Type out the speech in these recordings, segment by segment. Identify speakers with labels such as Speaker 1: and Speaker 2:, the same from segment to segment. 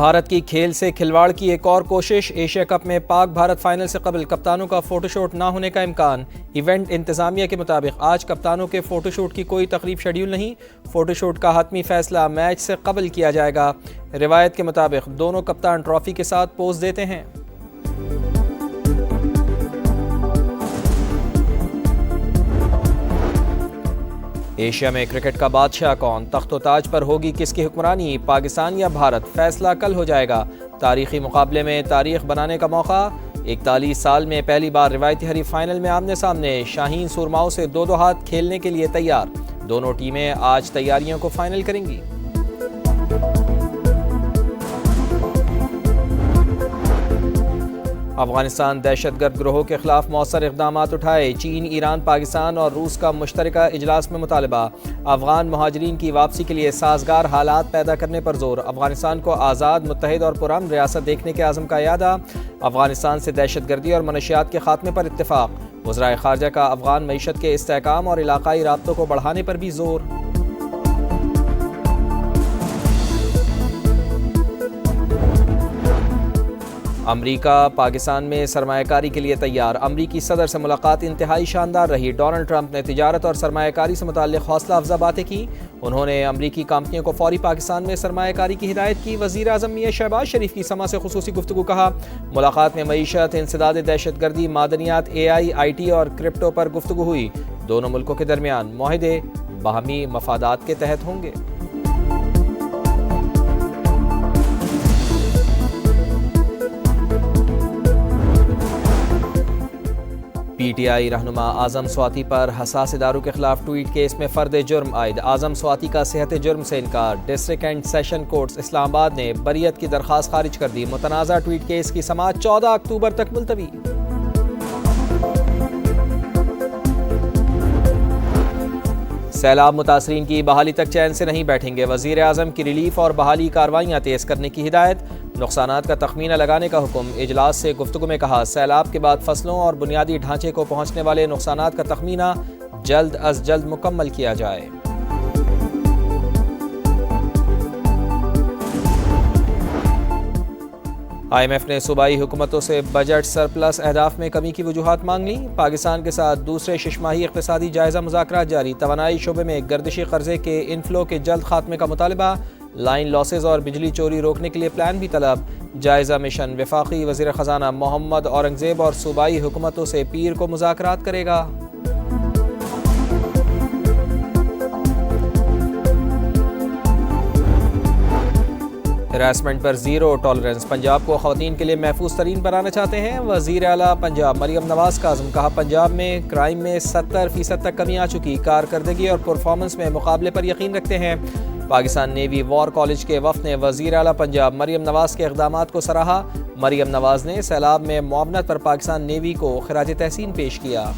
Speaker 1: بھارت کی کھیل سے کھلواڑ کی ایک اور کوشش، ایشیا کپ میں پاک بھارت فائنل سے قبل کپتانوں کا فوٹو شوٹ نہ ہونے کا امکان۔ ایونٹ انتظامیہ کے مطابق آج کپتانوں کے فوٹو شوٹ کی کوئی تقریب شیڈیول نہیں، فوٹو شوٹ کا حتمی فیصلہ میچ سے قبل کیا جائے گا۔ روایت کے مطابق دونوں کپتان ٹرافی کے ساتھ پوز دیتے ہیں۔ ایشیا میں کرکٹ کا بادشاہ کون؟ تخت و تاج پر ہوگی کس کی حکمرانی؟ پاکستان یا بھارت؟ فیصلہ کل ہو جائے گا۔ تاریخی مقابلے میں تاریخ بنانے کا موقع، 41 سال میں پہلی بار روایتی حریف فائنل میں آمنے سامنے۔ شاہین سورماؤں سے دو ہاتھ کھیلنے کے لیے تیار، دونوں ٹیمیں آج تیاریوں کو فائنل کریں گی۔ افغانستان دہشت گرد گروہوں کے خلاف مؤثر اقدامات اٹھائے، چین، ایران، پاکستان اور روس کا مشترکہ اجلاس میں مطالبہ۔ افغان مہاجرین کی واپسی کے لیے سازگار حالات پیدا کرنے پر زور، افغانستان کو آزاد، متحد اور پرامن ریاست دیکھنے کے عزم کا اعادہ۔ افغانستان سے دہشت گردی اور منشیات کے خاتمے پر اتفاق، وزرائے خارجہ کا افغان معیشت کے استحکام اور علاقائی رابطوں کو بڑھانے پر بھی زور۔ امریکہ پاکستان میں سرمایہ کاری کے لیے تیار، امریکی صدر سے ملاقات انتہائی شاندار رہی۔ ڈونلڈ ٹرمپ نے تجارت اور سرمایہ کاری سے متعلق حوصلہ افزا باتیں کی، انہوں نے امریکی کمپنیوں کو فوری پاکستان میں سرمایہ کاری کی ہدایت کی۔ وزیر اعظم میاں شہباز شریف کی سما سے خصوصی گفتگو، کہا ملاقات میں معیشت، انسداد دہشت گردی، معدنیات، آئی ٹی اور کرپٹو پر گفتگو ہوئی۔ دونوں ملکوں کے درمیان معاہدے باہمی مفادات کے تحت ہوں گے۔ پی ٹی آئی رہنما اعظم سواتی پر حساس اداروں کے خلاف ٹویٹ کیس میں فرد جرم عائد، اعظم سواتی کا صحت جرم سے انکار۔ ڈسٹرکٹ اینڈ سیشن کورٹس اسلام آباد نے بریت کی درخواست خارج کر دی، متنازع ٹویٹ کیس کی سماعت 14 اکتوبر تک ملتوی۔ سیلاب متاثرین کی بحالی تک چین سے نہیں بیٹھیں گے، وزیر اعظم کی ریلیف اور بحالی کارروائیاں تیز کرنے کی ہدایت، نقصانات کا تخمینہ لگانے کا حکم۔ اجلاس سے گفتگو میں کہا سیلاب کے بعد فصلوں اور بنیادی ڈھانچے کو پہنچنے والے نقصانات کا تخمینہ جلد از جلد مکمل کیا جائے۔ آئی ایم ایف نے صوبائی حکومتوں سے بجٹ سرپلس اہداف میں کمی کی وجوہات مانگ لیں، پاکستان کے ساتھ دوسرے ششماہی اقتصادی جائزہ مذاکرات جاری، توانائی شعبے میں گردشی قرضے کے انفلو کے جلد خاتمے کا مطالبہ، لائن لاسز اور بجلی چوری روکنے کے لیے پلان بھی طلب۔ جائزہ مشن وفاقی وزیر خزانہ محمد اورنگزیب اور صوبائی حکومتوں سے پیر کو مذاکرات کرے گا۔ ہراسمنٹ پر زیرو ٹالرنس، پنجاب کو خواتین کے لیے محفوظ ترین بنانا چاہتے ہیں وزیر اعلیٰ پنجاب مریم نواز کا عزم، کہا پنجاب میں کرائم میں 70% تک کمی آ چکی، کارکردگی اور پرفارمنس میں مقابلے پر یقین رکھتے ہیں۔ پاکستان نیوی وار کالج کے وفد نے وزیر اعلیٰ پنجاب مریم نواز کے اقدامات کو سراہا، مریم نواز نے سیلاب میں معاونت پر پاکستان نیوی کو خراج تحسین پیش کیا۔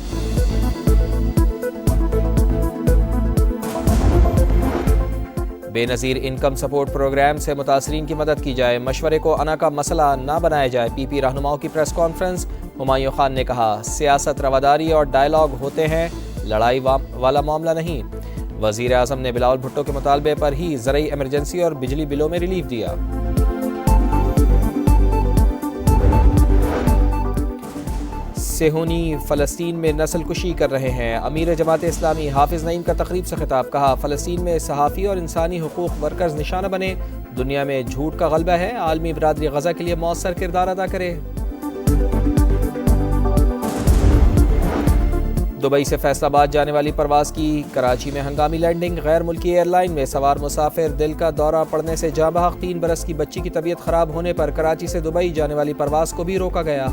Speaker 1: بے نظیر انکم سپورٹ پروگرام سے متاثرین کی مدد کی جائے، مشورے کو انا کا مسئلہ نہ بنایا جائے، پی پی رہنماؤں کی پریس کانفرنس، ہمایوں خان نے کہا سیاست رواداری اور ڈائیلاگ ہوتے ہیں، لڑائی والا معاملہ نہیں۔ وزیر اعظم نے بلاول بھٹو کے مطالبے پر ہی زرعی ایمرجنسی اور بجلی بلوں میں ریلیف دیا۔ صہیونی فلسطین میں نسل کشی کر رہے ہیں، امیر جماعت اسلامی حافظ نعیم کا تقریب سے خطاب، کہا فلسطین میں صحافی اور انسانی حقوق ورکرز نشانہ بنے، دنیا میں جھوٹ کا غلبہ ہے، عالمی برادری غزہ کے لیے مؤثر کردار ادا کرے۔ دبئی سے فیصل آباد جانے والی پرواز کی کراچی میں ہنگامی لینڈنگ، غیر ملکی ایئر لائن میں سوار مسافر دل کا دورہ پڑنے سے جاں بحق، 3 برس کی بچی کی طبیعت خراب ہونے پر کراچی سے دبئی جانے والی پرواز کو بھی روکا گیا۔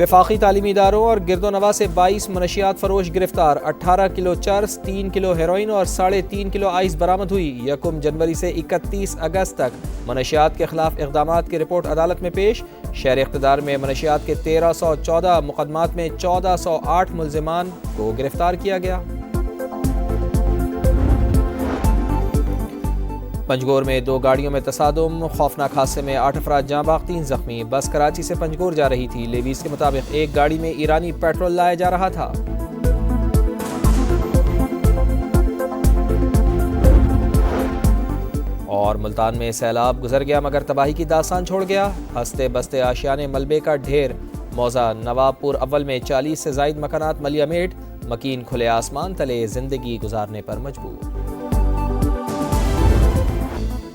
Speaker 1: وفاقی تعلیمی اداروں اور گرد و نواح سے 22 منشیات فروش گرفتار، 18 کلو چرس، 3 کلو ہیروئن اور 3.5 کلو آئس برآمد ہوئی۔ 1 جنوری سے 31 اگست تک منشیات کے خلاف اقدامات کی رپورٹ عدالت میں پیش، شہر اقتدار میں منشیات کے 1314 مقدمات میں 1408 ملزمان کو گرفتار کیا گیا۔ پنجگور میں 2 گاڑیوں میں تصادم، خوفناک حادثے میں 8 افراد جاں بحق، 3 زخمی، بس کراچی سے پنجگور جا رہی تھی، لیویز کے مطابق ایک گاڑی میں ایرانی پیٹرول لایا جا رہا تھا۔ اور ملتان میں سیلاب گزر گیا مگر تباہی کی داستان چھوڑ گیا، ہنستے بستے آشیانے ملبے کا ڈھیر۔ موضع نواب پور اول میں 40 سے زائد مکانات ملیہ میٹ، مکین کھلے آسمان تلے زندگی گزارنے پر مجبور۔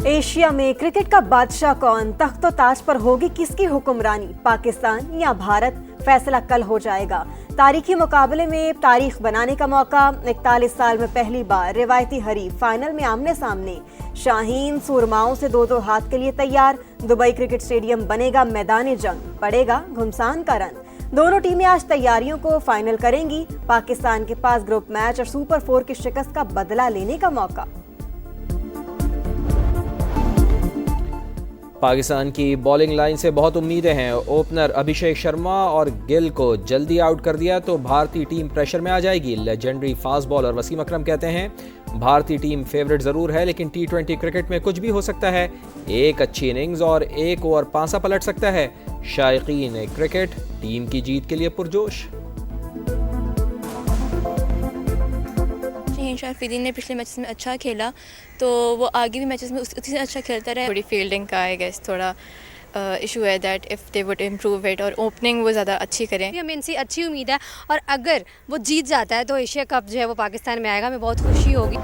Speaker 2: ایشیا میں کرکٹ کا بادشاہ کون، تخت و تاج پر ہوگی کس کی حکمرانی، پاکستان یا بھارت؟ فیصلہ کل ہو جائے گا۔ تاریخی مقابلے میں تاریخ بنانے کا موقع، 41 سال میں پہلی بار روایتی حریف فائنل میں آمنے سامنے۔ شاہین سورماؤں سے 2-2 ہاتھ کے لیے تیار، دبئی کرکٹ اسٹیڈیم بنے گا میدان جنگ، پڑے گا گھمسان کا رن۔ دونوں ٹیمیں آج تیاریوں کو فائنل کریں گی۔ پاکستان کے پاس گروپ میچ اور سپر 4 کی شکست کا بدلہ لینے کا موقع۔
Speaker 1: پاکستان کی بولنگ لائن سے بہت امیدیں ہیں، اوپنر ابھیشیک شرما اور گل کو جلدی آؤٹ کر دیا تو بھارتی ٹیم پریشر میں آ جائے گی۔ لیجنڈری فاسٹ بالر وسیم اکرم کہتے ہیں بھارتی ٹیم فیورٹ ضرور ہے لیکن T20 کرکٹ میں کچھ بھی ہو سکتا ہے، ایک اچھی اننگز اور ایک اوور پانسا پلٹ سکتا ہے۔ شائقین کرکٹ ٹیم کی جیت کے لیے پرجوش۔
Speaker 3: شافیدین نے پچھلے میچز میں اچھا کھیلا تو وہ آگے بھی میچز میں اسی سے اچھا کھیلتا رہا۔ تھوڑی فیلڈنگ کا آئی گیس تھوڑا ایشو ہے that if they would improve it, اور اوپننگ وہ زیادہ اچھی کریں۔
Speaker 4: ہمیں ان سے اچھی امید ہے اور اگر وہ جیت جاتا ہے تو ایشیا کپ جو ہے وہ پاکستان میں آئے گا، ہمیں بہت خوشی ہوگی۔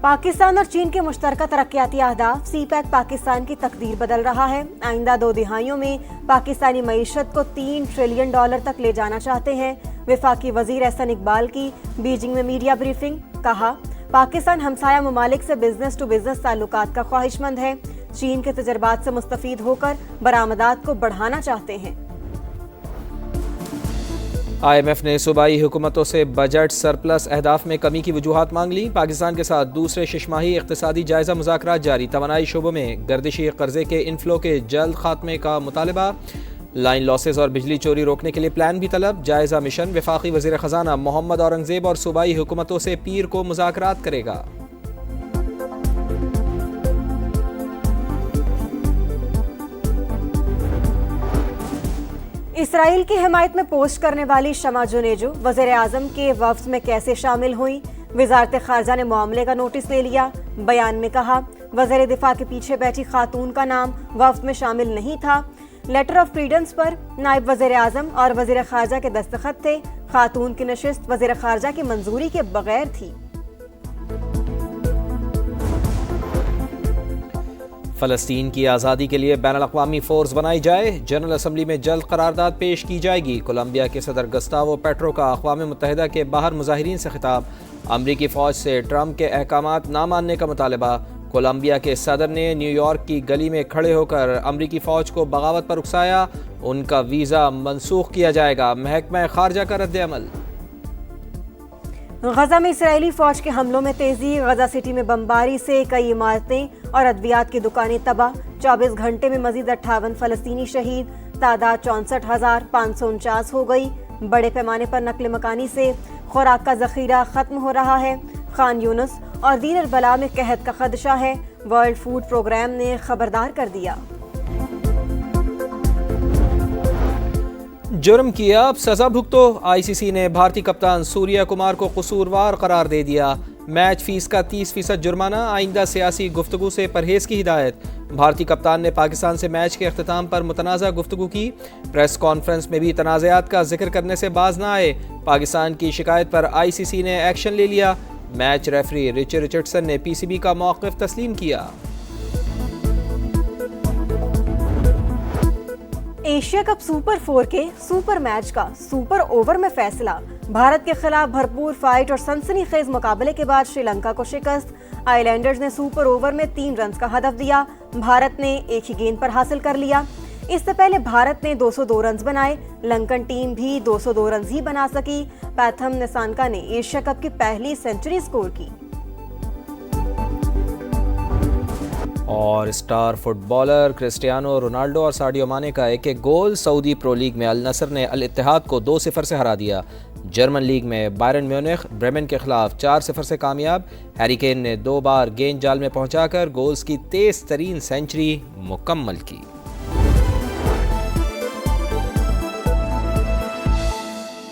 Speaker 2: پاکستان اور چین کے مشترکہ ترقیاتی اہداف، سی پیک پاکستان کی تقدیر بدل رہا ہے۔ آئندہ 2 دہائیوں میں پاکستانی معیشت کو $3 ٹریلین تک لے جانا چاہتے ہیں۔ وفاقی وزیر احسن اقبال کی بیجنگ میں میڈیا بریفنگ، کہا پاکستان ہمسایہ ممالک سے بزنس ٹو بزنس تعلقات کا خواہش مند ہے، چین کے تجربات سے مستفید ہو کر برآمدات کو بڑھانا چاہتے ہیں۔
Speaker 1: IMF نے صوبائی حکومتوں سے بجٹ سرپلس اہداف میں کمی کی وجوہات مانگ لی۔ پاکستان کے ساتھ دوسرے ششماہی اقتصادی جائزہ مذاکرات جاری، توانائی شعبوں میں گردشی قرضے کے انفلو کے جلد خاتمے کا مطالبہ، لائن لاسز اور بجلی چوری روکنے کے لیے پلان بھی طلب۔ جائزہ مشن وفاقی وزیر خزانہ محمد اورنگزیب اور صوبائی حکومتوں سے پیر کو مذاکرات کرے گا۔
Speaker 2: اسرائیل کی حمایت میں پوسٹ کرنے والی شمع جنیجو وزیر اعظم کے وفد میں کیسے شامل ہوئیں؟ وزارت خارجہ نے معاملے کا نوٹس لے لیا۔ بیان میں کہا وزیر دفاع کے پیچھے بیٹھی خاتون کا نام وفد میں شامل نہیں تھا۔ لیٹر آف کریڈنس پر نائب وزیر اعظم اور وزیر خارجہ کے دستخط تھے۔ خاتون کی نشست وزیر خارجہ کی منظوری کے بغیر تھی۔
Speaker 1: فلسطین کی آزادی کے لیے بین الاقوامی فورس بنائی جائے، جنرل اسمبلی میں جلد قرارداد پیش کی جائے گی۔ کولمبیا کے صدر گسٹاوو پیٹرو کا اقوام متحدہ کے باہر مظاہرین سے خطاب، امریکی فوج سے ٹرمپ کے احکامات نہ ماننے کا مطالبہ۔ کولمبیا کے صدر نے نیو یارک کی گلی میں کھڑے ہو کر امریکی فوج کو بغاوت پر اکسایا، ان کا ویزا منسوخ کیا جائے گا۔ محکمہ خارجہ کا رد عمل۔
Speaker 2: غزہ میں اسرائیلی فوج کے حملوں میں تیزی، غزہ سٹی میں بمباری سے کئی عمارتیں اور ادویات کی دکانیں تباہ۔ 24 گھنٹے میں مزید 58 فلسطینی شہید، تعداد 64,549 ہو گئی۔ بڑے پیمانے پر نقل مکانی سے خوراک کا ذخیرہ ختم ہو رہا ہے۔ خان یونس اور دیر البلا میں قحط کا خدشہ ہے، ورلڈ فوڈ پروگرام نے خبردار کر دیا۔
Speaker 1: جرم کیا اب سزا بھگتو، ICC نے بھارتی کپتان سوریہ کمار کو قصوروار قرار دے دیا۔ میچ فیس کا 30% جرمانہ، آئندہ سیاسی گفتگو سے پرہیز کی ہدایت۔ بھارتی کپتان نے پاکستان سے میچ کے اختتام پر متنازع گفتگو کی، پریس کانفرنس میں بھی تنازعات کا ذکر کرنے سے باز نہ آئے۔ پاکستان کی شکایت پر ICC نے ایکشن لے لیا۔ میچ ریفری رچی رچرڈسن نے PCB کا موقف تسلیم کیا۔
Speaker 2: ایشیا کپ سپر 4 کے سپر میچ کا سپر اوور میں فیصلہ، بھارت کے خلاف بھرپور فائٹ اور سنسنی خیز مقابلے کے بعد شری لنکا کو شکست۔ آئی لینڈرز نے سپر اوور میں 3 رنز کا ہدف دیا، بھارت نے ایک ہی گیند پر حاصل کر لیا۔ اس سے پہلے بھارت نے 202 رنز بنائے، لنکن ٹیم بھی 202 رنز ہی بنا سکی۔ پیتھم نسانکا نے ایشیا کپ کی پہلی سنچری سکور کی۔
Speaker 1: اور star footballer Cristiano Ronaldo اور ساڈیو مانے کا ایک گول، سعودی پرو لیگ میں النصر نے الاتحاد کو 2-0 سے ہرا دیا۔ جرمن لیگ میں بائرن میونخ بریمن کے خلاف 4-0 سے کامیاب، ہیری کین نے 2 بار گیند جال میں پہنچا کر گولز کی تیز ترین سنچری مکمل کی۔